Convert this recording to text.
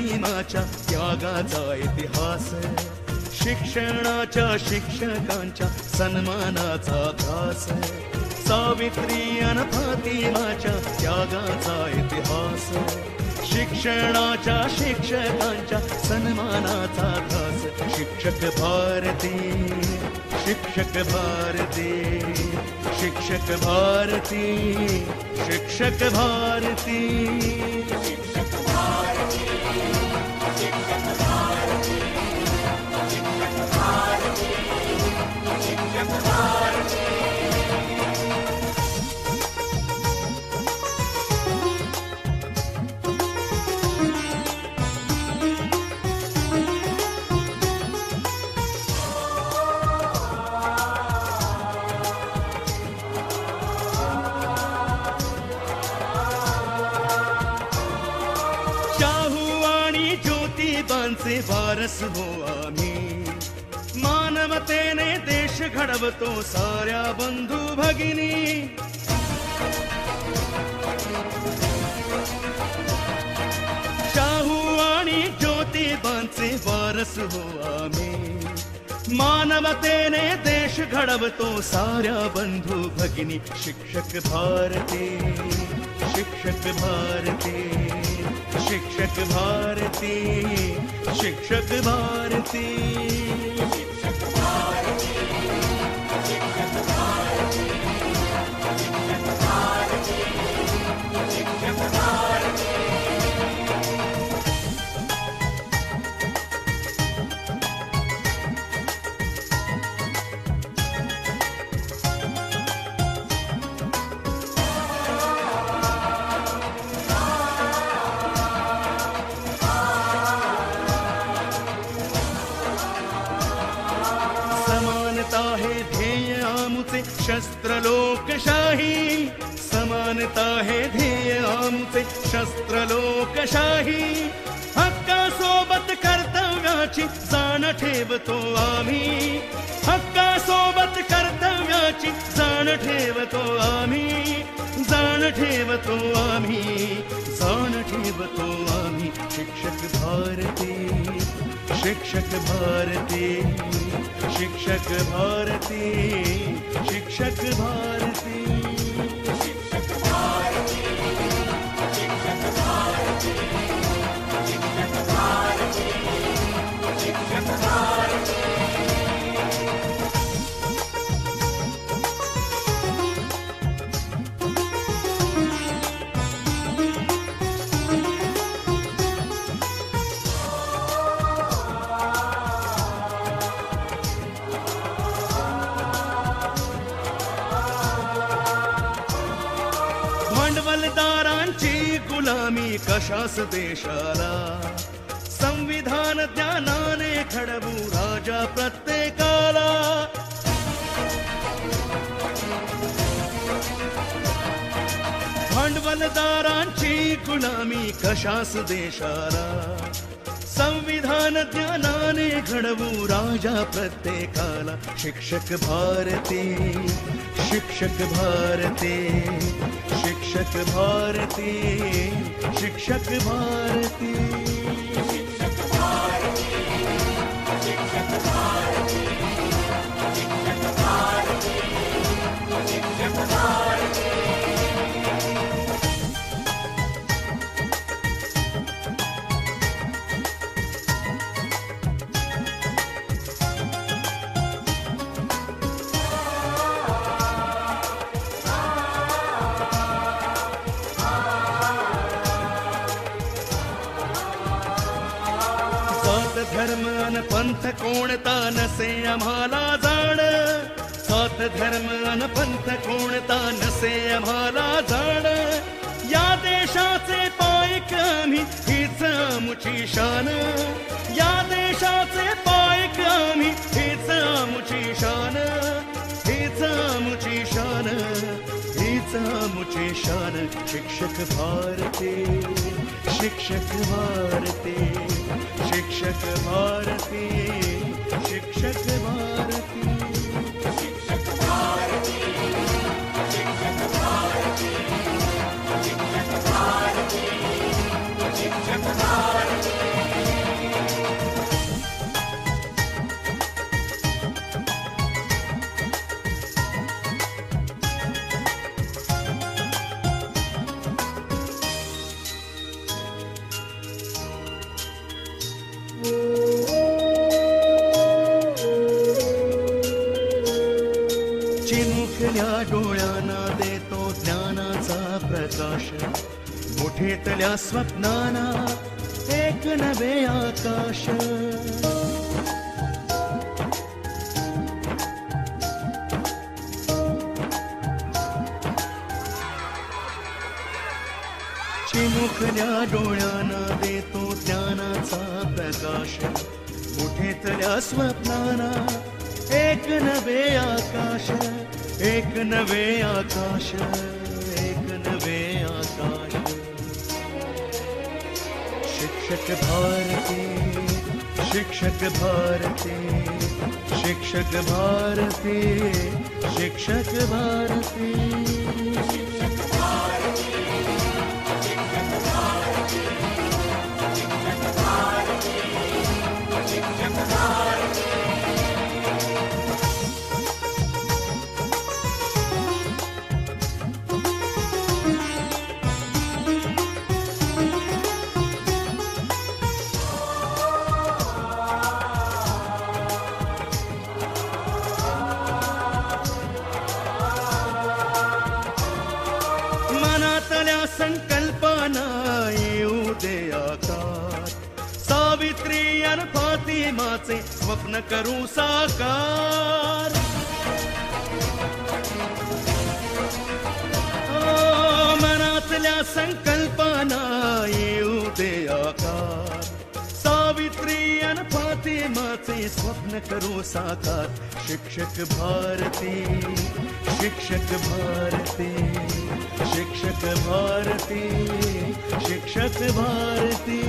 अप्रतिमाच्या त्यागाचा इतिहास, शिक्षणाच्या शिक्षकांच्या सन्मानाचा ध्यास, सावित्री अन फातिमाच्या त्यागाचा इतिहास, शिक्षणाच्या शिक्षकांच्या सन्मानाचा ध्यास. शिक्षक भारती, शिक्षक भारती, शिक्षक भारती, शिक्षक भारती, शिक्षक भारती, शिक्षक भारती, शिक्षक भारती, शिक्षक भारती. ज्योतिबांचे वारस हो आम्ही, मानवतेने देश घडवतो साऱ्या बंधू भगिनी. शाहू आणि ज्योतिबांचे वारस हो आम्ही, मानवतेने देश घडवतो साऱ्या बंधू भगिनी. शिक्षक भारती, शिक्षक भारती, शिक्षक भारती, शिक्षक भारती, शिक्षक भारती, शिक्षक भारती, शिक्षक भारती, शिक्षक भारती. समानता है ध्येय आमुचे शस्त्र लोकशाही, समानता है ध्येय आमुचे शस्त्र लोकशाही. हक्कासोबत कर्तव्याची जाण ठेवतो आम्ही, हक्कासोबत कर्तव्याची जाण ठेवतो आम्ही, जाण ठेवतो आम्ही, जाण ठेवतो आम्ही. शिक्षक भारती, शिक्षक भारती, शिक्षक भारती, शिक्षक भारती, शिक्षक भारती, शिक्षक भारती, शिक्षक भारती, शिक्षक भारती. भांडवलदारांची गुलामी कशास देशाला, संविधान ज्ञानाने घडवू राजा प्रत्येकाला. भांडवलदारांची गुलामी कशास देशाला, संविधान ज्ञानाने घडवू राजा प्रत्येकाला. शिक्षक भारती, शिक्षक भारती, शिक्षक भारती, शिक्षक भारती, शिक्षक भारती, शिक्षक भारती, शिक्षक भारती, शिक्षक भारती. धर्म अन पंथ कोणता नसे आम्हाला जाण, सात धर्म अन पंथ कोणता नसे आम्हाला जाण. या देशाचे पायक आम्ही हीच आमुची शान, या देशाचे पायक आम्ही हीच आमुची शान, हीच आमुची शान, हीच आमुची शान. शिक्षक भारती, शिक्षक भारती, शिक्षक भारती, शिक्षक भारती, शिक्षक भारती, शिक्षक भारती, शिक्षक भारती, शिक्षक भारती. चिमुकल्या डोळ्यांना देतो ज्ञानाचा प्रकाश, मुठीतल्या स्वप्नांना एक नवे आकाश. चिमुकल्या डोळ्यांना देतो ज्ञानाचा प्रकाश, मुठीतल्या स्वप्नांना एक नवे आकाश, एक नवे आकाश, एक नवे आकाश. शिक्षक भारती, शिक्षक भारती, शिक्षक भारती, शिक्षक भारती. मनातल्या संकल्पना येऊ दे आकार, सावित्री अन फातिमाचे स्वप्न करू साकार. मनातल्या संकल्पना येऊ दे आकार, सावित्री अन फातिमाचे स्वप्न करू साकार. शिक्षक भारती, शिक्षक भारती, शिक्षक भारती, शिक्षक भारती.